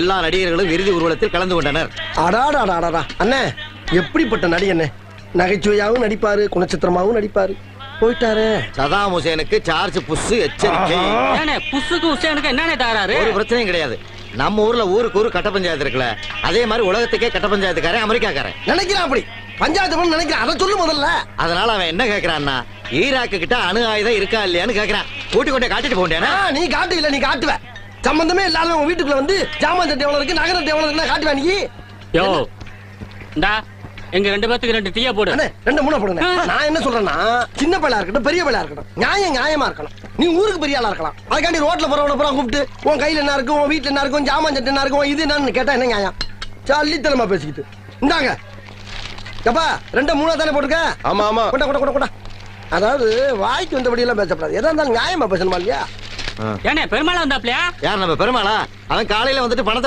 எல்லா நடிகர்களும் இறுதி ஊர்வலத்தில் கலந்து கொண்டனர். அடாடாடாடா அண்ணே, எப்படிப்பட்ட நடிகண்ணே! நகைச்சுவையாவும் நடிப்பாரு, குணச்சித்திரமாவும் நடிப்பாரு. போயிட்டாரு. சதாம் ஹுசேனுக்கு சார்ஜ் புஷ் எச்சரிக்கை. புஷுக்கு ஹுசேனுக்கு என்னென்ன தகராறு? ஒரு பிரச்சனையும் கிடையாது. நம்ம ஊர்ல ஊருக்கு ஊரு கட்ட பஞ்சாயத்து இருக்குல்ல, அதே மாதிரி உலகத்துக்கே கட்ட பஞ்சாயத்துக்காரன் அமெரிக்காக்காரன் நினைக்கிறான். அப்படி பஞ்சாயத்து பண்ண நினைக்கிறான். அதை சொல்லு முதல்ல. அதனால அவன் என்ன கேக்குறான்னா, ஈராக்கு கிட்ட அணு ஆயுதம் இருக்கா இல்லையான்னு கேக்குறான். கூட்டி கொண்டே காட்டிட்டு போண்டேனா? நீ காட்டு இல்ல, நீ காட்டுவ. சம்பந்தமே இல்லாத உங்க வீட்டுக்குள்ள வந்து ஜாமான் சட்டை எவ்வளவு இருக்கு, நகர எவ்வளவு இருக்குன்னு காட்டுவா நீ. யோ இந்தா எங்க 2 பேத்துக்கு 2 டீயா போடு. அண்ணே 2 3 போடுங்க. நான் என்ன சொல்றேன்னா, சின்ன பையலா இருக்கட்டும் பெரிய பையலா இருக்கட்டும், நியாயமா இருக்கணும். நீ ஊருக்கு பெரிய ஆளா இருக்கலாம், அதுக்காண்டி ரோட்ல போறவன பூரா கூப்பிட்டு உன் கையில என்ன இருக்கு, உன் வீட்டுல என்ன இருக்கும், ஜாமான் சட்டை என்ன இருக்கும், இது என்னன்னு கேட்டா என்ன நியாயம்? சல்லித்தனமா பேசிக்கிட்டு இந்தாங்க. எப்பா 2 3 தானே போட்டுக்க. ஆமா ஆமா. கொண்டா கொண்டா கொண்டா கொண்டா. அதாவது வாய்க்கு வந்தபடி எல்லாம் பேசப்படாது. எதா இருந்தாலும் நியாயமா பேசணுமா இல்லையா? ஏனே பெருமாளா வந்தாப்லையா? யார் நம்ம பெருமாளா? அவன் காலையில வந்துட்டு பணத்தை